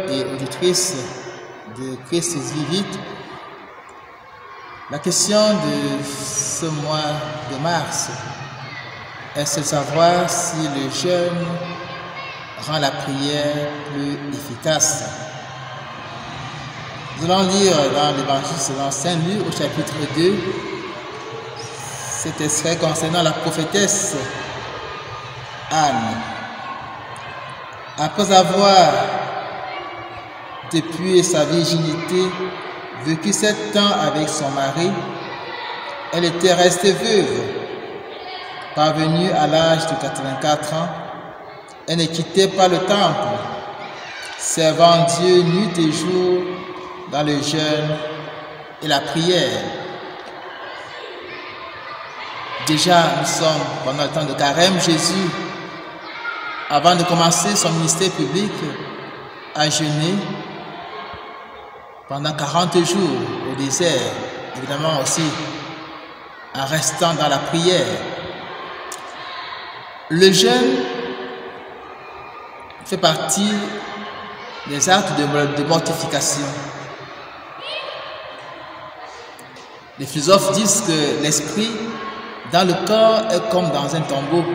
Et auditrices de Christ Vivite, la question de ce mois de mars est de savoir si le jeûne rend la prière plus efficace. Nous allons lire dans l'évangile selon Saint Luc au chapitre 2 cet extrait concernant la prophétesse Anne. Après avoir depuis sa virginité, vécu 7 ans avec son mari, elle était restée veuve. Parvenue à l'âge de 84 ans, elle ne quittait pas le temple, servant Dieu nuit et jour dans le jeûne et la prière. Déjà, nous sommes pendant le temps de carême. Jésus, avant de commencer son ministère public, a jeûné pendant 40 jours au désert, évidemment aussi en restant dans la prière. Le jeûne fait partie des actes de mortification. Les philosophes disent que l'esprit dans le corps est comme dans un tombeau.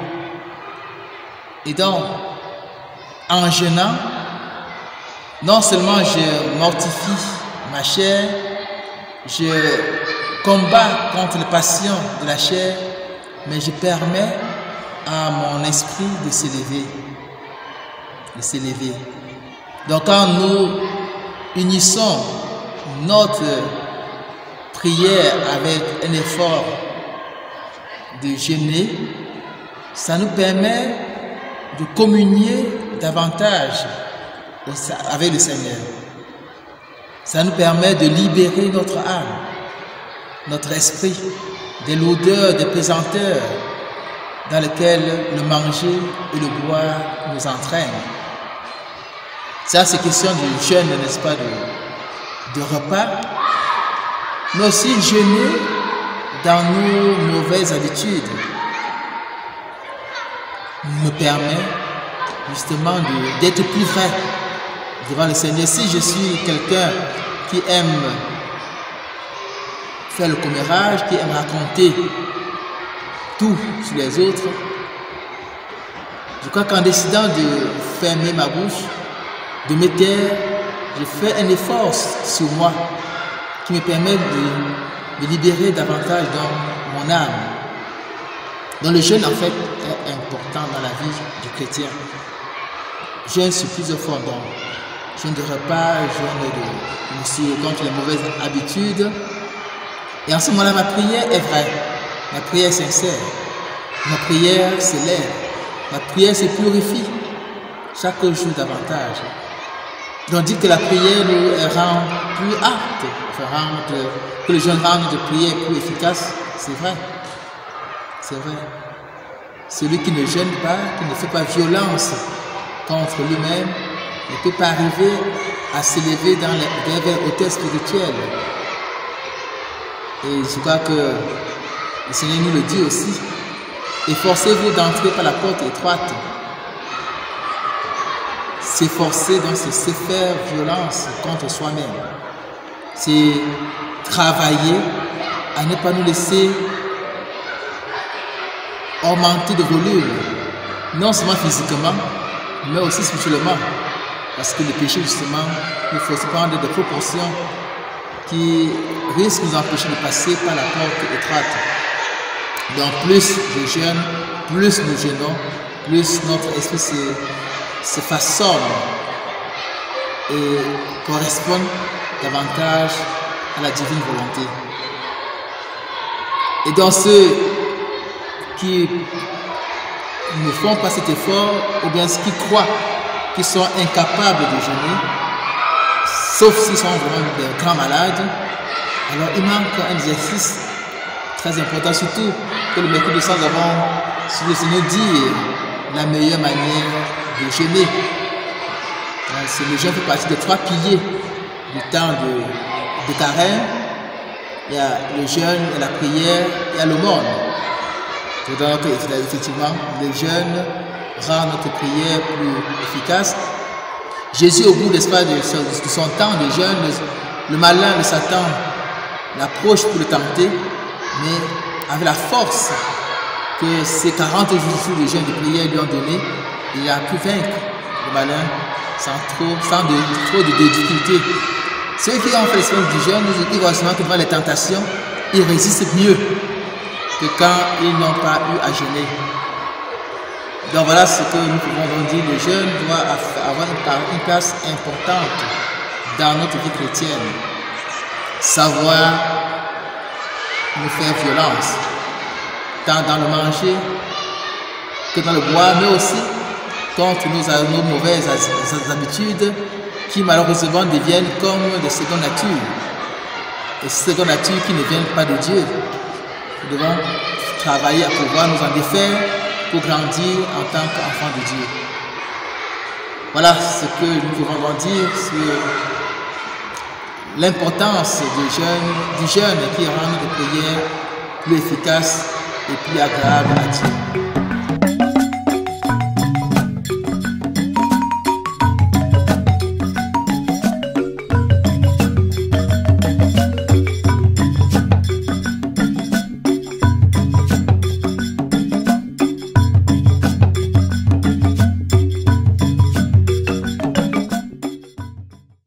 Et donc, en jeûnant, non seulement je mortifie ma chair, je combats contre les passions de la chair, mais je permets à mon esprit de s'élever. Donc quand nous unissons notre prière avec un effort de jeûner, ça nous permet de communier davantage avec le Seigneur. Ça nous permet de libérer notre âme, notre esprit, de l'odeur, des pesanteurs dans lesquelles le manger et le boire nous entraînent. Ça, c'est question du jeûne, n'est-ce pas, de repas, mais aussi jeûner dans nos mauvaises habitudes me permet justement d'être plus vrai devant le Seigneur. Si je suis quelqu'un qui aime faire le commérage, qui aime raconter tout sur les autres, je crois qu'en décidant de fermer ma bouche, de me taire, je fais un effort sur moi qui me permet de libérer davantage dans mon âme. Donc le jeûne en fait est important dans la vie du chrétien. Jeûne sur plusieurs fondements. Jeûne de repas, jeûne contre les mauvaises habitudes. Et en ce moment-là, ma prière est vraie. Ma prière est sincère. Ma prière s'élève. Ma prière se purifie chaque jour davantage. Donc on dit que la prière nous rend plus aptes, que le jeûne rend notre prière plus efficace. C'est vrai. C'est vrai. Celui qui ne jeûne pas, qui ne fait pas violence contre lui-même, ne peut pas arriver à s'élever dans les hauteurs spirituelles. Et je crois que le Seigneur nous le dit aussi. Efforcez-vous d'entrer par la porte étroite. S'efforcer, donc c'est faire violence contre soi-même. C'est travailler à ne pas nous laisser augmenter de volume, non seulement physiquement, mais aussi spirituellement. Parce que le péché, justement, il faut se prendre des proportions qui risquent de nous empêcher de passer par la porte étroite. Donc plus je jeûne, plus nous jeûnons, plus notre esprit se façonne et correspond davantage à la divine volonté. Et dans ceux qui ne font pas cet effort, ou bien ceux qui croient qu'ils sont incapables de jeûner, sauf s'ils sont vraiment des grands malades. Alors il manque un exercice très important, surtout que le mercredi de sang, nous avons, si le Seigneur dit, la meilleure manière de jeûner. Le jeûne fait partie des 3 piliers du temps de carême. Il y a le jeûne, il y a la prière, il y a l'aumône. Donc effectivement, le jeûne rend notre prière plus efficace. Jésus, au bout de son temps de jeûne, le malin, le Satan, l'approche pour le tenter, mais avec la force que ces 40 jours de jeûne de prière lui ont donné, il a pu vaincre le malin sans trop de difficultés. Ceux qui ont fait l'expérience du jeûne, ils voient souvent que devant les tentations, ils résistent mieux que quand ils n'ont pas eu à jeûner. Donc voilà ce que nous pouvons donc dire. Le jeûne doit avoir une place importante dans notre vie chrétienne. Savoir nous faire violence, tant dans le manger que dans le boire, mais aussi contre nos mauvaises habitudes qui malheureusement deviennent comme des secondes natures. Des secondes natures qui ne viennent pas de Dieu. Nous devons travailler à pouvoir nous en défaire pour grandir en tant qu'enfants de Dieu. Voilà ce que nous pouvons en dire sur l'importance du jeûne qui rend notre prière plus efficace et plus agréable à Dieu.